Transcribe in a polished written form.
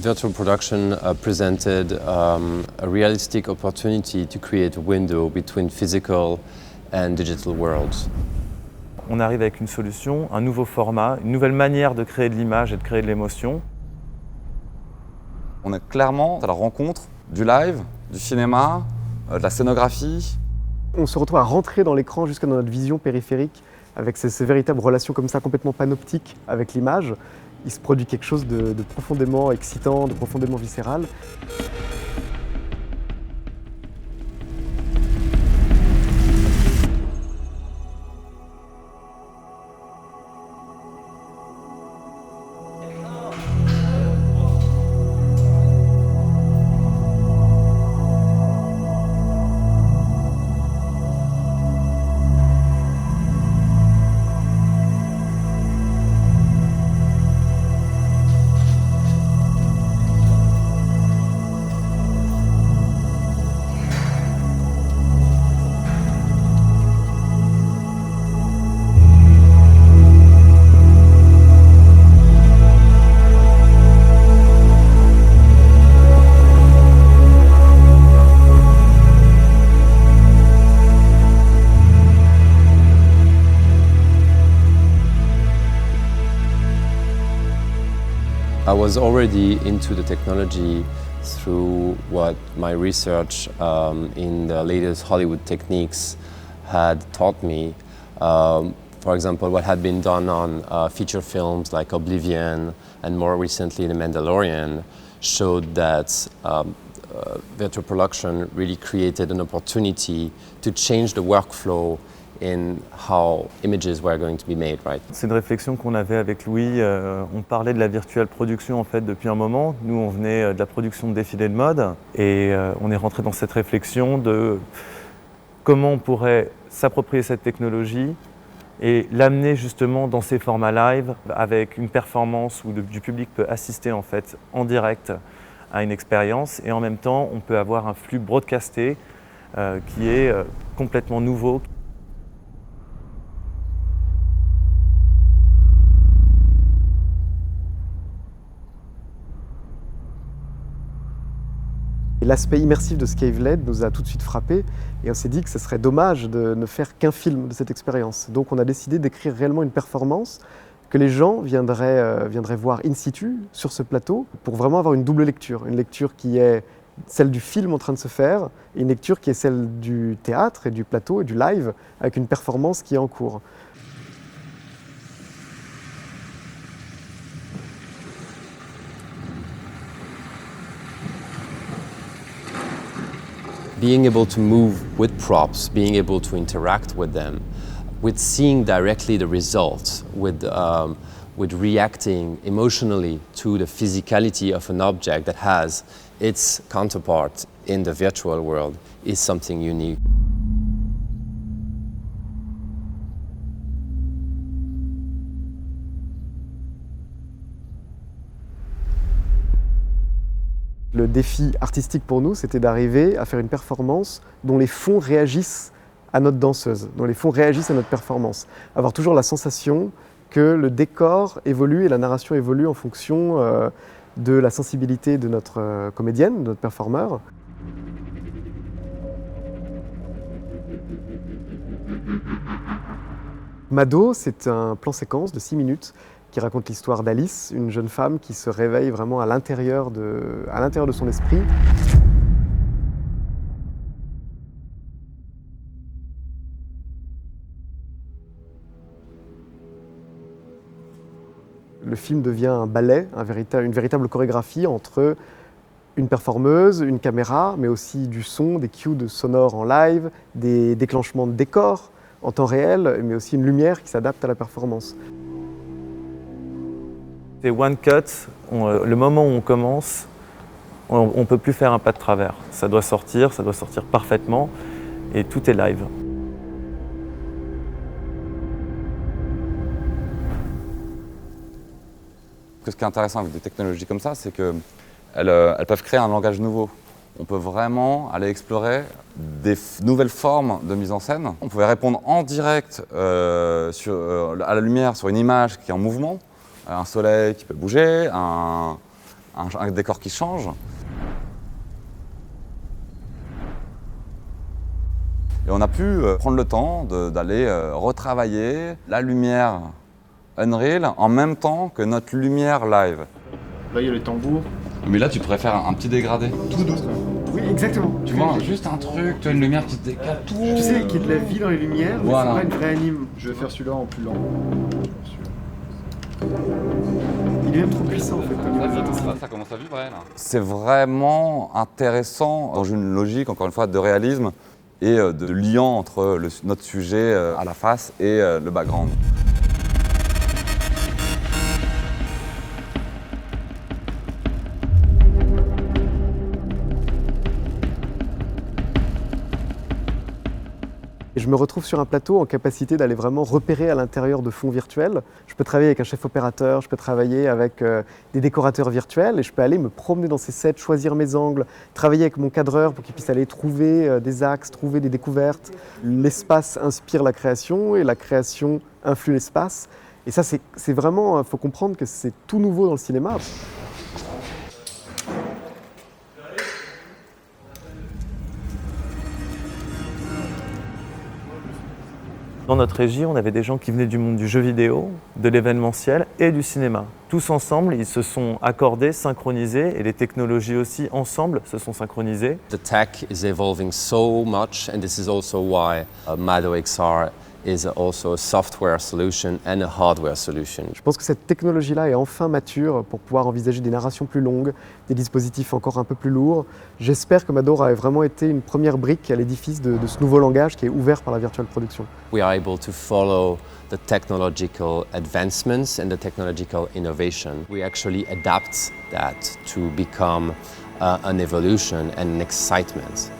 Virtual production presented a realistic opportunity to create a window between physical and digital worlds. On arrive avec une solution, un nouveau format, une nouvelle manière de créer de l'image et de créer de l'émotion. On est clairement à la rencontre du live, du cinéma, de la scénographie. On se retrouve à rentrer dans l'écran jusqu'à dans notre vision périphérique avec ces véritables relations comme ça complètement panoptiques avec l'image. Il se produit quelque chose de profondément excitant, de profondément viscéral. I was already into the technology through what my research in the latest Hollywood techniques had taught me. For example, what had been done on feature films like Oblivion and more recently The Mandalorian showed that virtual production really created an opportunity to change the workflow in how images were going to be made, right? C'est une réflexion qu'on avait avec Louis. On parlait de la virtuelle production en fait depuis un moment. Nous, on venait de la production de défilés de mode et on est rentré dans cette réflexion de comment on pourrait s'approprier cette technologie et l'amener justement dans ces formats live avec une performance où du public peut assister en fait en direct à une expérience et en même temps on peut avoir un flux broadcasté qui est complètement nouveau. L'aspect immersif de Scave-LED nous a tout de suite frappé et on s'est dit que ce serait dommage de ne faire qu'un film de cette expérience. Donc on a décidé d'écrire réellement une performance que les gens viendraient voir in situ sur ce plateau pour vraiment avoir une double lecture. Une lecture qui est celle du film en train de se faire et une lecture qui est celle du théâtre et du plateau et du live avec une performance qui est en cours. Being able to move with props, being able to interact with them, with seeing directly the results, with reacting emotionally to the physicality of an object that has its counterpart in the virtual world is something unique. Le défi artistique pour nous, c'était d'arriver à faire une performance dont les fonds réagissent à notre danseuse, dont les fonds réagissent à notre performance. Avoir toujours la sensation que le décor évolue et la narration évolue en fonction de la sensibilité de notre comédienne, de notre performeur. Mado, c'est un plan séquence de 6 minutes qui raconte l'histoire d'Alice, une jeune femme qui se réveille vraiment à l'intérieur de son esprit. Le film devient un ballet, une véritable chorégraphie entre une performeuse, une caméra, mais aussi du son, des cues de sonores en live, des déclenchements de décors en temps réel, mais aussi une lumière qui s'adapte à la performance. C'est one cut, le moment où on commence, on ne peut plus faire un pas de travers. Ça doit sortir parfaitement et tout est live. Ce qui est intéressant avec des technologies comme ça, c'est qu'elles peuvent créer un langage nouveau. On peut vraiment aller explorer des nouvelles formes de mise en scène. On pouvait répondre en direct à la lumière sur une image qui est en mouvement, un soleil qui peut bouger, un un décor qui change. Et on a pu prendre le temps d'aller retravailler la lumière Unreal en même temps que notre lumière live. Là, il y a les tambours. Mais là, tu pourrais faire un petit dégradé. Tout doucement. Oui, exactement. Tu vois, juste un truc, tu as une lumière qui te décale tout. Tu sais qu'il y a de la vie dans les lumières, mais Voilà. c'est pas une vraie anime. Je vais faire celui-là en plus lent. Il est même trop puissant en fait. au niveau des intensités. Ça commence à vibrer là. C'est vraiment intéressant dans une logique, encore une fois, de réalisme et de liant entre notre sujet à la face et le background. Et je me retrouve sur un plateau en capacité d'aller vraiment repérer à l'intérieur de fonds virtuels. Je peux travailler avec un chef opérateur, je peux travailler avec des décorateurs virtuels et je peux aller me promener dans ces sets, choisir mes angles, travailler avec mon cadreur pour qu'il puisse aller trouver des axes, trouver des découvertes. L'espace inspire la création et la création influe l'espace. Et ça, c'est vraiment, il faut comprendre que c'est tout nouveau dans le cinéma. Dans notre régie, on avait des gens qui venaient du monde du jeu vidéo, de l'événementiel et du cinéma. Tous ensemble, ils se sont accordés, synchronisés, et les technologies aussi ensemble se sont synchronisées. The tech is evolving so much, and this is also why Mado XR is also a software solution and a hardware solution. Je pense que cette technologie-là est enfin mature pour pouvoir envisager des narrations plus longues, des dispositifs encore un peu plus lourds. J'espère que Mador a vraiment été une première brique à l'édifice de ce nouveau langage qui est ouvert par la virtual production. We are able to follow the technological advancements and the technological innovation. We actually adapt that to become an evolution and an excitement.